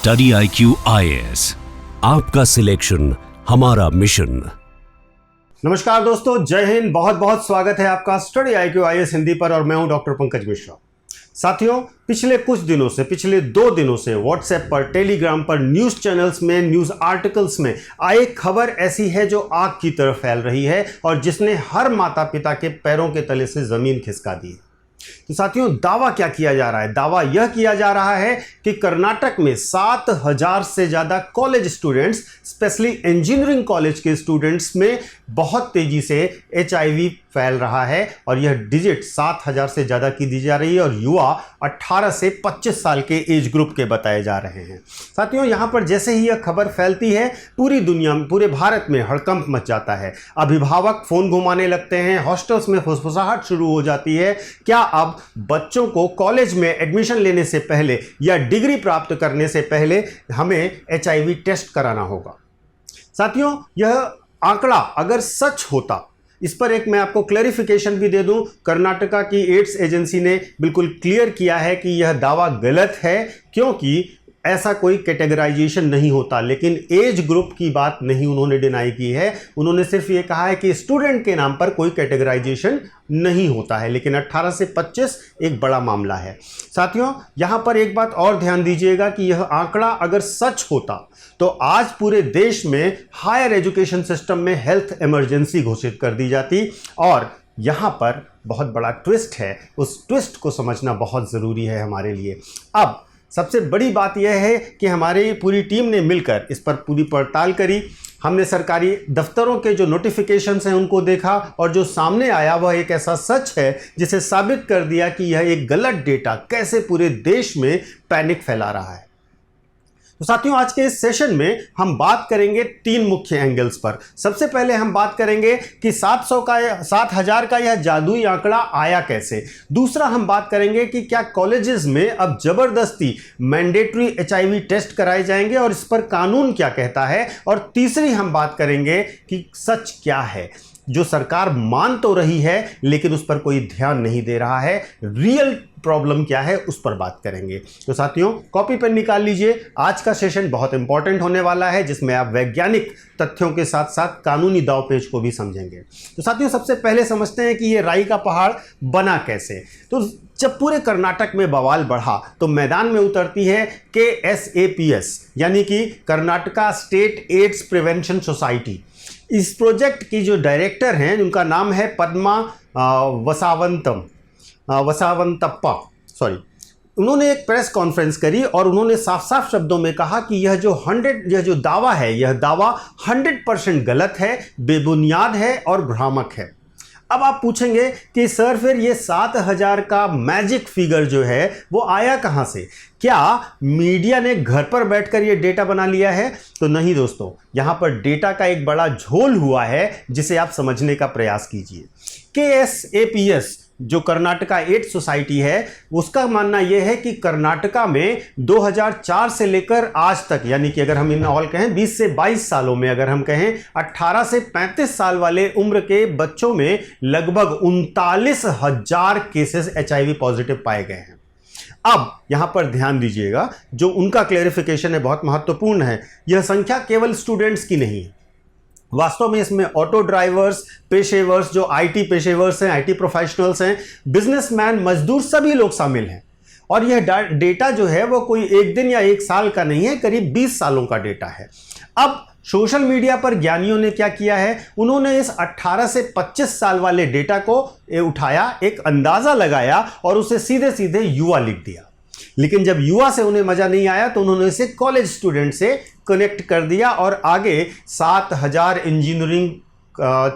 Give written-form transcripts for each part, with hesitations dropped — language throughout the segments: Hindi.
स्टडी IQ IAS, आपका सिलेक्शन हमारा मिशन। नमस्कार दोस्तों, जय हिंद। बहुत बहुत स्वागत है आपका स्टडी IQ IAS हिंदी पर और मैं हूं डॉक्टर पंकज मिश्रा। साथियों, पिछले कुछ दिनों से, पिछले 2 दिनों से व्हाट्सएप पर, टेलीग्राम पर, न्यूज चैनल्स में, न्यूज आर्टिकल्स में आई खबर ऐसी है जो आग की तरह फैल रही है और जिसने हर माता पिता के पैरों के तले से जमीन खिसका दी। तो साथियों, दावा क्या किया जा रहा है? दावा यह किया जा रहा है कि कर्नाटक में 7000 से ज्यादा college students, specially engineering college के स्टूडेंट्स में बहुत तेजी से HIV फैल रहा है और यह डिजिट 7000 से ज्यादा की दी जा रही है और युवा 18 से 25 साल के एज ग्रुप के बताए जा रहे हैं। साथियों, यहां पर जैसे ही यह खबर फैलती है, पूरी दुनिया में, पूरे भारत में हड़कंप मच जाता है। अभिभावक फोन घुमाने लगते हैं, हॉस्टल्स में फुसफुसाहट शुरू हो जाती है। क्या अब बच्चों को कॉलेज में एडमिशन लेने से पहले या डिग्री प्राप्त करने से पहले हमें HIV टेस्ट कराना होगा? साथियों, यह आंकड़ा अगर सच होता, इस पर एक मैं आपको क्लैरिफिकेशन भी दे दूं। कर्नाटका की एड्स एजेंसी ने बिल्कुल क्लियर किया है कि यह दावा गलत है, क्योंकि ऐसा कोई कैटेगराइजेशन नहीं होता। लेकिन एज ग्रुप की बात नहीं उन्होंने डिनाई की है। उन्होंने सिर्फ ये कहा है कि स्टूडेंट के नाम पर कोई कैटेगराइजेशन नहीं होता है, लेकिन 18 से 25 एक बड़ा मामला है। साथियों, यहां पर एक बात और ध्यान दीजिएगा कि यह आंकड़ा अगर सच होता तो आज पूरे देश में हायर एजुकेशन सिस्टम में हेल्थ इमरजेंसी घोषित कर दी जाती। और यहां पर बहुत बड़ा ट्विस्ट है, उस ट्विस्ट को समझना बहुत ज़रूरी है हमारे लिए। अब सबसे बड़ी बात यह है कि हमारी पूरी टीम ने मिलकर इस पर पूरी पड़ताल करी। हमने सरकारी दफ्तरों के जो नोटिफिकेशंस हैं उनको देखा और जो सामने आया वह एक ऐसा सच है जिसे साबित कर दिया कि यह एक गलत डेटा कैसे पूरे देश में पैनिक फैला रहा है। तो साथियों, आज के इस सेशन में हम बात करेंगे 3 मुख्य एंगल्स पर। सबसे पहले हम बात करेंगे कि 7000 का यह जादुई आंकड़ा आया कैसे। दूसरा, हम बात करेंगे कि क्या कॉलेजेस में अब जबरदस्ती मैंडेटरी HIV टेस्ट कराए जाएंगे और इस पर कानून क्या कहता है। और तीसरी, हम बात करेंगे कि सच क्या है जो सरकार मान तो रही है लेकिन उस पर कोई ध्यान नहीं दे रहा है। रियल प्रॉब्लम क्या है उस पर बात करेंगे। तो साथियों, कॉपी पेन निकाल लीजिए। आज का सेशन बहुत इंपॉर्टेंट होने वाला है, जिसमें आप वैज्ञानिक तथ्यों के साथ साथ कानूनी दाव पेच को भी समझेंगे। तो साथियों, सबसे पहले समझते हैं कि ये राई का पहाड़ बना कैसे। तो जब पूरे कर्नाटक में बवाल बढ़ा तो मैदान में उतरती है KSAPS, यानी कि Karnataka state ads prevention society. इस प्रोजेक्ट की जो डायरेक्टर हैं उनका नाम है पद्मा वसावंतप्पा। उन्होंने एक प्रेस कॉन्फ्रेंस करी और उन्होंने साफ साफ शब्दों में कहा कि यह जो दावा है, यह दावा 100% गलत है, बेबुनियाद है और भ्रामक है। अब आप पूछेंगे कि सर, फिर ये 7000 का मैजिक फिगर जो है वो आया कहां से? क्या मीडिया ने घर पर बैठकर ये डेटा बना लिया है? तो नहीं दोस्तों, यहां पर डेटा का एक बड़ा झोल हुआ है जिसे आप समझने का प्रयास कीजिए। KSAPS जो कर्नाटका एड्स सोसाइटी है, उसका मानना यह है कि कर्नाटका में 2004 से लेकर आज तक, यानी कि अगर हम इन ऑल कहें 20 से 22 सालों में, अगर हम कहें 18 से 35 साल वाले उम्र के बच्चों में लगभग 39,000 केसेस HIV पॉजिटिव पाए गए हैं। अब यहां पर ध्यान दीजिएगा, जो उनका क्लेरिफिकेशन है बहुत महत्वपूर्ण है। यह संख्या केवल स्टूडेंट्स की नहीं है, वास्तव में इसमें ऑटो ड्राइवर्स, पेशेवर्स, जो IT पेशेवर्स हैं, IT प्रोफेशनल्स हैं, बिजनेसमैन, मजदूर, सभी लोग शामिल हैं। और यह डेटा जो है वो कोई एक दिन या एक साल का नहीं है, करीब 20 सालों का डेटा है। अब सोशल मीडिया पर ज्ञानियों ने क्या किया है, उन्होंने इस 18 से 25 साल वाले डेटा को उठाया, एक अंदाजा लगाया और उसे सीधे सीधे युवा लिख दिया। लेकिन जब युवा से उन्हें मजा नहीं आया तो उन्होंने इसे कॉलेज स्टूडेंट से कनेक्ट कर दिया और आगे 7000 इंजीनियरिंग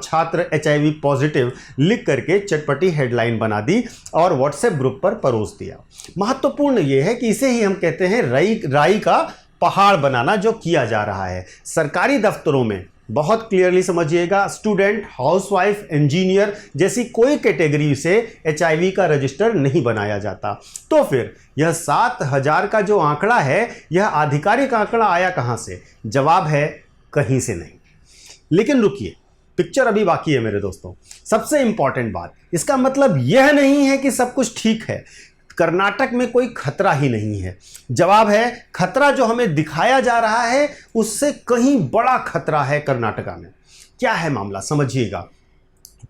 छात्र HIV पॉजिटिव लिख करके चटपटी हेडलाइन बना दी और व्हाट्सएप ग्रुप पर परोस दिया। महत्वपूर्ण यह है कि इसे ही हम कहते हैं राई का पहाड़ बनाना, जो किया जा रहा है। सरकारी दफ्तरों में बहुत क्लियरली समझिएगा, स्टूडेंट, हाउसवाइफ, इंजीनियर जैसी कोई कैटेगरी से HIV का रजिस्टर नहीं बनाया जाता। तो फिर यह 7000 का जो आंकड़ा है, यह आधिकारिक आंकड़ा आया कहां से? जवाब है कहीं से नहीं। लेकिन रुकिए, पिक्चर अभी बाकी है मेरे दोस्तों। सबसे इंपॉर्टेंट बात, इसका मतलब यह नहीं है कि सब कुछ ठीक है। कर्नाटक में कोई खतरा ही नहीं है। जवाब है, खतरा जो हमें दिखाया जा रहा है उससे कहीं बड़ा खतरा है कर्नाटका में। क्या है मामला, समझिएगा।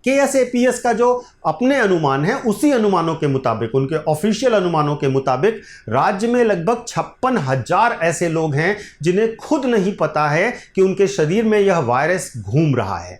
KSAPS का जो अपने अनुमान है, उसी अनुमानों के मुताबिक, उनके ऑफिशियल अनुमानों के मुताबिक राज्य में लगभग 56,000 ऐसे लोग हैं जिन्हें खुद नहीं पता है कि उनके शरीर में यह वायरस घूम रहा है।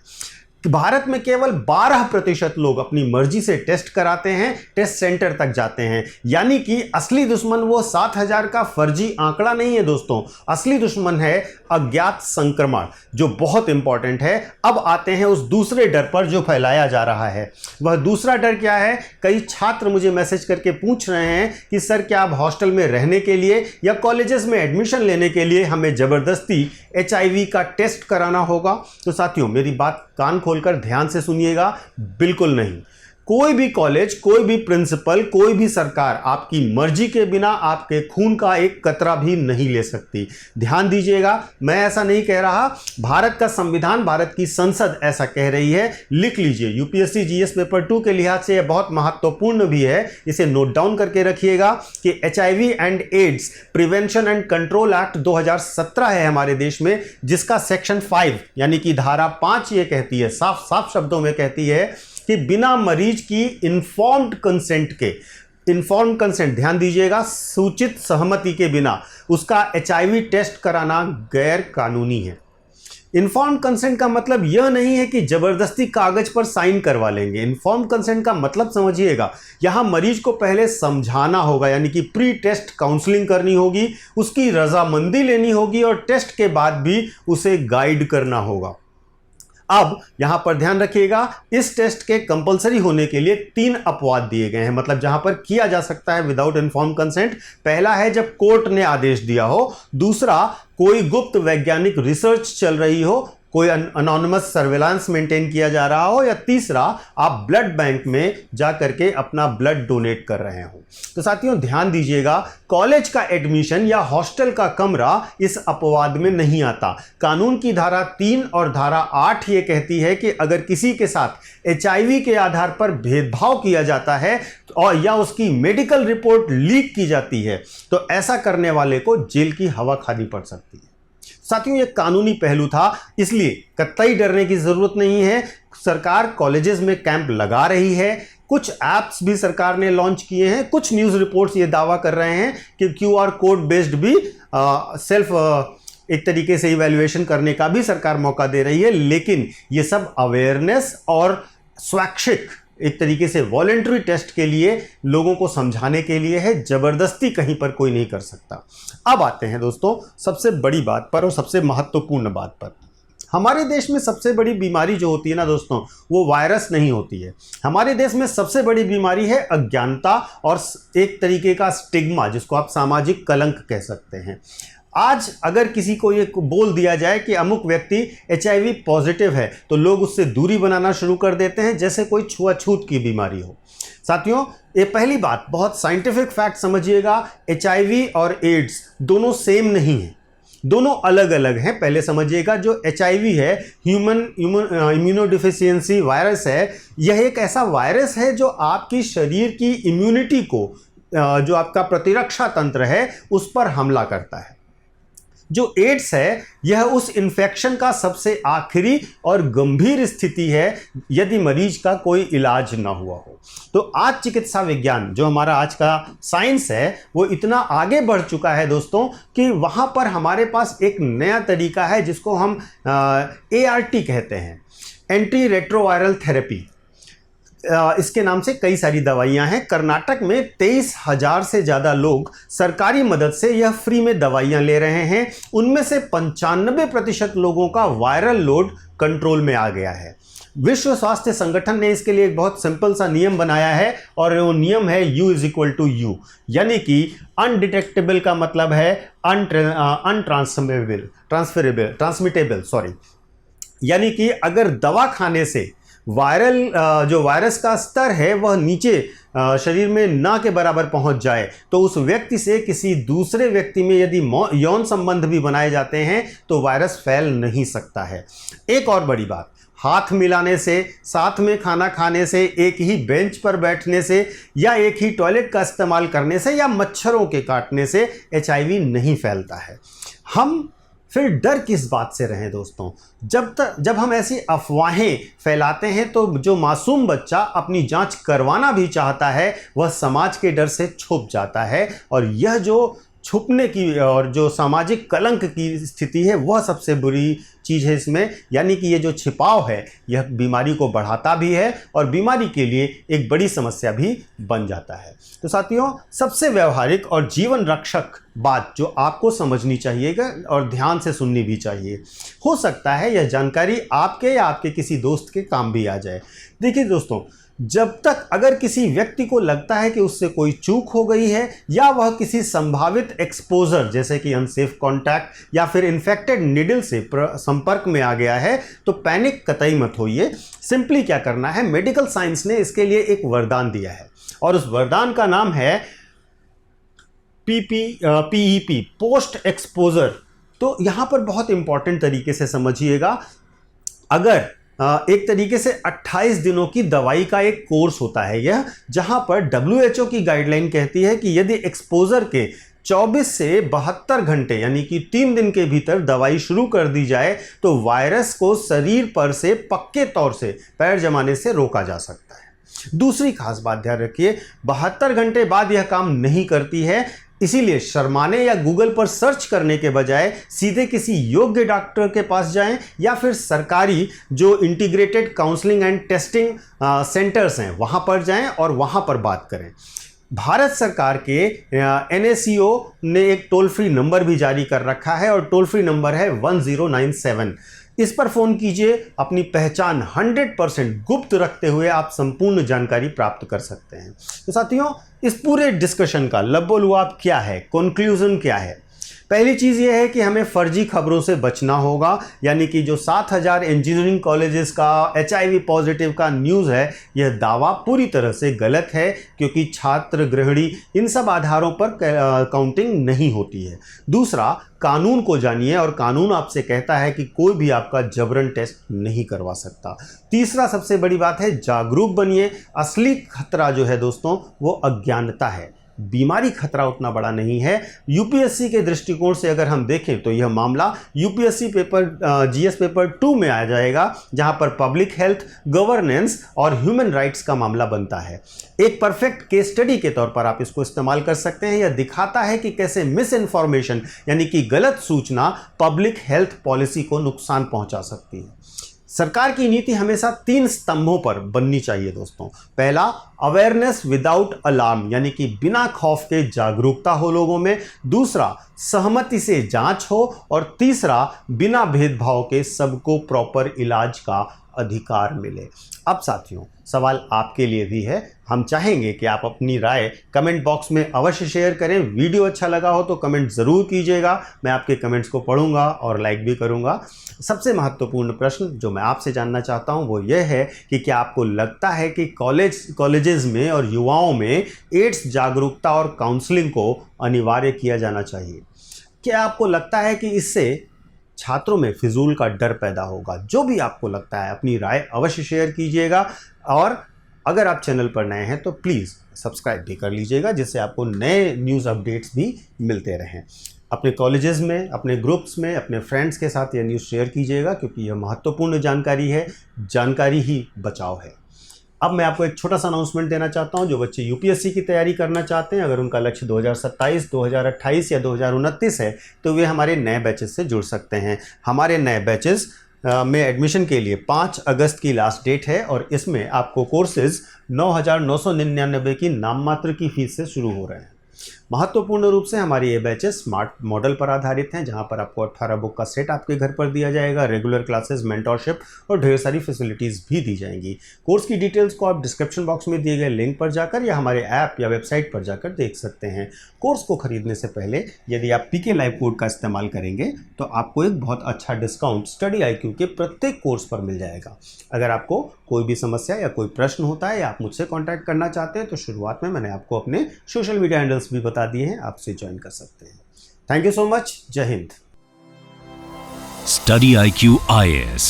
भारत में केवल 12% लोग अपनी मर्जी से टेस्ट कराते हैं, टेस्ट सेंटर तक जाते हैं। यानी कि असली दुश्मन वो 7,000 का फर्जी आंकड़ा नहीं है दोस्तों, असली दुश्मन है अज्ञात संक्रमण, जो बहुत इंपॉर्टेंट है। अब आते हैं उस दूसरे डर पर जो फैलाया जा रहा है। वह दूसरा डर क्या है? कई छात्र मुझे मैसेज करके पूछ रहे हैं कि सर क्या अब हॉस्टल में रहने के लिए या कॉलेजेस में एडमिशन लेने के लिए हमें जबरदस्ती HIV का टेस्ट कराना होगा? तो साथियों, मेरी बात कान खोलकर ध्यान से सुनिएगा, बिल्कुल नहीं। कोई भी कॉलेज, कोई भी प्रिंसिपल, कोई भी सरकार आपकी मर्जी के बिना आपके खून का एक कतरा भी नहीं ले सकती। ध्यान दीजिएगा, मैं ऐसा नहीं कह रहा, भारत का संविधान, भारत की संसद ऐसा कह रही है। लिख लीजिए, UPSC GS पेपर 2 के लिहाज से यह बहुत महत्वपूर्ण भी है, इसे नोट डाउन करके रखिएगा कि HIV and AIDS prevention and control act 2017 है हमारे देश में, जिसका सेक्शन 5 यानी कि धारा 5 ये कहती है, साफ साफ शब्दों में कहती है कि बिना मरीज की इन्फॉर्म्ड कंसेंट, ध्यान दीजिएगा, सूचित सहमति के बिना उसका HIV टेस्ट कराना गैर कानूनी है। इन्फॉर्म्ड कंसेंट का मतलब यह नहीं है कि जबरदस्ती कागज पर साइन करवा लेंगे। इन्फॉर्म्ड कंसेंट का मतलब समझिएगा, यहां मरीज को पहले समझाना होगा, यानी कि प्री टेस्ट काउंसलिंग करनी होगी, उसकी रजामंदी लेनी होगी और टेस्ट के बाद भी उसे गाइड करना होगा। अब यहां पर ध्यान रखिएगा, इस टेस्ट के कंपलसरी होने के लिए 3 अपवाद दिए गए हैं, मतलब जहां पर किया जा सकता है विदाउट इन्फॉर्म्ड कंसेंट। पहला है जब कोर्ट ने आदेश दिया हो, दूसरा कोई गुप्त वैज्ञानिक रिसर्च चल रही हो, कोई अनोनिमस सर्वेलांस मेंटेन किया जा रहा हो, या तीसरा आप ब्लड बैंक में जाकर के अपना ब्लड डोनेट कर रहे हो। तो साथियों ध्यान दीजिएगा, कॉलेज का एडमिशन या हॉस्टल का कमरा इस अपवाद में नहीं आता। कानून की धारा 3 और धारा 8 ये कहती है कि अगर किसी के साथ HIV के आधार पर भेदभाव किया जाता है और या उसकी मेडिकल रिपोर्ट लीक की जाती है, तो ऐसा करने वाले को जेल की हवा खानी पड़ सकती है। साथियों, ये कानूनी पहलू था, इसलिए कतई डरने की जरूरत नहीं है। सरकार कॉलेजेस में कैंप लगा रही है, कुछ ऐप्स भी सरकार ने लॉन्च किए हैं, कुछ न्यूज़ रिपोर्ट्स ये दावा कर रहे हैं कि QR कोड बेस्ड भी सेल्फ एक तरीके से इवैल्यूएशन करने का भी सरकार मौका दे रही है। लेकिन ये सब अवेयरनेस और स्वैच्छिक एक तरीके से वॉलेंट्री टेस्ट के लिए, लोगों को समझाने के लिए है, जबरदस्ती कहीं पर कोई नहीं कर सकता। अब आते हैं दोस्तों सबसे बड़ी बात पर और सबसे महत्वपूर्ण बात पर। हमारे देश में सबसे बड़ी बीमारी जो होती है ना दोस्तों, वो वायरस नहीं होती है। हमारे देश में सबसे बड़ी बीमारी है अज्ञानता और एक तरीके का स्टिग्मा, जिसको आप सामाजिक कलंक कह सकते हैं। आज अगर किसी को ये बोल दिया जाए कि अमुक व्यक्ति HIV पॉजिटिव है, तो लोग उससे दूरी बनाना शुरू कर देते हैं, जैसे कोई छुआछूत की बीमारी हो। साथियों, ये पहली बात, बहुत साइंटिफिक फैक्ट समझिएगा, HIV और एड्स दोनों सेम नहीं है, दोनों अलग अलग हैं। पहले समझिएगा, जो HIV है, ह्यूमन इम्यूनोडिफिशियंसी वायरस है, यह एक ऐसा वायरस है जो आपकी शरीर की इम्यूनिटी को, जो आपका प्रतिरक्षा तंत्र है, उस पर हमला करता है। जो एड्स है, यह उस इन्फेक्शन का सबसे आखिरी और गंभीर स्थिति है यदि मरीज का कोई इलाज ना हुआ हो। तो आज चिकित्सा विज्ञान, जो हमारा आज का साइंस है, वो इतना आगे बढ़ चुका है दोस्तों कि वहाँ पर हमारे पास एक नया तरीका है जिसको हम ART कहते हैं, एंटी रेट्रोवायरल थेरेपी। इसके नाम से कई सारी दवाइयां हैं। कर्नाटक में 23,000 से ज़्यादा लोग सरकारी मदद से यह फ्री में दवाइयां ले रहे हैं। उनमें से 95% लोगों का वायरल लोड कंट्रोल में आ गया है। विश्व स्वास्थ्य संगठन ने इसके लिए एक बहुत सिंपल सा नियम बनाया है, और वो नियम है U = U, यानी कि अनडिटेक्टेबल का मतलब है ट्रांसमिटेबल, यानी कि अगर दवा खाने से जो वायरस का स्तर है वह नीचे शरीर में ना के बराबर पहुंच जाए, तो उस व्यक्ति से किसी दूसरे व्यक्ति में यदि यौन संबंध भी बनाए जाते हैं तो वायरस फैल नहीं सकता है। एक और बड़ी बात, हाथ मिलाने से, साथ में खाना खाने से, एक ही बेंच पर बैठने से या एक ही टॉयलेट का इस्तेमाल करने से या मच्छरों के काटने से HIV नहीं फैलता है। हम फिर डर किस बात से रहें दोस्तों? जब हम ऐसी अफवाहें फैलाते हैं तो जो मासूम बच्चा अपनी जांच करवाना भी चाहता है वह समाज के डर से छुप जाता है, और यह जो छुपने की और जो सामाजिक कलंक की स्थिति है वह सबसे बुरी चीज़ है इसमें। यानी कि ये जो छिपाव है यह बीमारी को बढ़ाता भी है और बीमारी के लिए एक बड़ी समस्या भी बन जाता है। तो साथियों, सबसे व्यवहारिक और जीवन रक्षक बात जो आपको समझनी चाहिएगा और ध्यान से सुननी भी चाहिए, हो सकता है यह जानकारी आपके या आपके किसी दोस्त के काम भी आ जाए। देखिए दोस्तों, जब तक अगर किसी व्यक्ति को लगता है कि उससे कोई चूक हो गई है या वह किसी संभावित एक्सपोजर जैसे कि अनसेफ कांटेक्ट या फिर इन्फेक्टेड निडल से संपर्क में आ गया है तो पैनिक कतई मत होइए। सिंपली क्या करना है, मेडिकल साइंस ने इसके लिए एक वरदान दिया है और उस वरदान का नाम है PEP, पोस्ट एक्सपोजर। तो यहां पर बहुत इंपॉर्टेंट तरीके से समझिएगा, अगर एक तरीके से 28 दिनों की दवाई का एक कोर्स होता है यह, जहां पर WHO की गाइडलाइन कहती है कि यदि एक्सपोजर के 24 से 72 घंटे यानी कि 3 दिन के भीतर दवाई शुरू कर दी जाए तो वायरस को शरीर पर से पक्के तौर से पैर जमाने से रोका जा सकता है। दूसरी खास बात ध्यान रखिए, 72 घंटे बाद यह काम नहीं करती है, इसीलिए शर्माने या गूगल पर सर्च करने के बजाय सीधे किसी योग्य डॉक्टर के पास जाएं या फिर सरकारी जो integrated counselling and testing centres हैं वहां पर जाएं और वहां पर बात करें। भारत सरकार के NACO ने एक टोल फ्री नंबर भी जारी कर रखा है और टोल फ्री नंबर है 1097। इस पर फ़ोन कीजिए, अपनी पहचान 100% गुप्त रखते हुए आप संपूर्ण जानकारी प्राप्त कर सकते हैं। तो साथियों, इस पूरे डिस्कशन का लबोलुआब क्या है, कंक्लूजन क्या है? पहली चीज़ यह है कि हमें फर्जी खबरों से बचना होगा, यानी कि जो 7000 इंजीनियरिंग कॉलेजेस का HIV पॉजिटिव का न्यूज़ है यह दावा पूरी तरह से गलत है, क्योंकि छात्र गृहिणी इन सब आधारों पर काउंटिंग नहीं होती है। दूसरा, कानून को जानिए और कानून आपसे कहता है कि कोई भी आपका जबरन टेस्ट नहीं करवा सकता। तीसरा सबसे बड़ी बात है, जागरूक बनिए। असली खतरा जो है दोस्तों वो अज्ञानता है, बीमारी खतरा उतना बड़ा नहीं है। UPSC के दृष्टिकोण से अगर हम देखें तो यह मामला UPSC पेपर GS पेपर 2 में आ जाएगा, जहां पर पब्लिक हेल्थ, गवर्नेंस और ह्यूमन राइट्स का मामला बनता है। एक परफेक्ट केस स्टडी के तौर पर आप इसको इस्तेमाल कर सकते हैं। यह दिखाता है कि कैसे मिस इन्फॉर्मेशन यानी कि गलत सूचना पब्लिक हेल्थ पॉलिसी को नुकसान पहुंचा सकती है। सरकार की नीति हमेशा 3 स्तंभों पर बननी चाहिए दोस्तों। पहला, अवेयरनेस विदाउट अलार्म, यानी कि बिना खौफ के जागरूकता हो लोगों में। दूसरा, सहमति से जांच हो। और तीसरा, बिना भेदभाव के सबको प्रॉपर इलाज का अधिकार मिले। अब साथियों, सवाल आपके लिए भी है। हम चाहेंगे कि आप अपनी राय कमेंट बॉक्स में अवश्य शेयर करें। वीडियो अच्छा लगा हो तो कमेंट ज़रूर कीजिएगा, मैं आपके कमेंट्स को पढ़ूंगा और लाइक भी करूंगा। सबसे महत्वपूर्ण प्रश्न जो मैं आपसे जानना चाहता हूं वो ये है कि क्या आपको लगता है कि कॉलेजेस में और युवाओं में एड्स जागरूकता और काउंसलिंग को अनिवार्य किया जाना चाहिए? क्या आपको लगता है कि इससे छात्रों में फिजूल का डर पैदा होगा? जो भी आपको लगता है अपनी राय अवश्य शेयर कीजिएगा, और अगर आप चैनल पर नए हैं तो प्लीज़ सब्सक्राइब भी कर लीजिएगा, जिससे आपको नए न्यूज़ अपडेट्स भी मिलते रहें। अपने कॉलेजेस में, अपने ग्रुप्स में, अपने फ्रेंड्स के साथ यह न्यूज़ शेयर कीजिएगा, क्योंकि यह महत्वपूर्ण जानकारी है। जानकारी ही बचाव है। अब मैं आपको एक छोटा सा अनाउंसमेंट देना चाहता हूं। जो बच्चे UPSC की तैयारी करना चाहते हैं, अगर उनका लक्ष्य 2027, 2028 या 2029 है तो वे हमारे नए बैचेस से जुड़ सकते हैं। हमारे नए बैचेस में एडमिशन के लिए 5 अगस्त की लास्ट डेट है और इसमें आपको कोर्सेज 9,999 की नाम मात्र की फीस से शुरू हो रहे हैं। महत्वपूर्ण रूप से हमारी ये बैचेस स्मार्ट मॉडल पर आधारित हैं, जहां पर आपको 18 बुक का सेट आपके घर पर दिया जाएगा, रेगुलर क्लासेस, मेंटरशिप और ढेर सारी फैसिलिटीज़ भी दी जाएंगी। कोर्स की डिटेल्स को आप डिस्क्रिप्शन बॉक्स में दिए गए लिंक पर जाकर या हमारे ऐप या वेबसाइट पर जाकर देख सकते हैं। कोर्स को खरीदने से पहले यदि आप PK लाइव कोड का इस्तेमाल करेंगे तो आपको एक बहुत अच्छा डिस्काउंट स्टडी IQ के प्रत्येक कोर्स पर मिल जाएगा। अगर आपको कोई भी समस्या या कोई प्रश्न होता है या आप मुझसे कॉन्टैक्ट करना चाहते हैं तो शुरुआत में मैंने आपको अपने सोशल मीडिया हैंडल्स भी बता दिए हैं, आपसे ज्वाइन कर सकते हैं। Thank you so much. जय हिंद। स्टडी IQ IAS,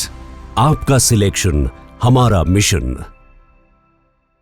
आपका सिलेक्शन हमारा मिशन।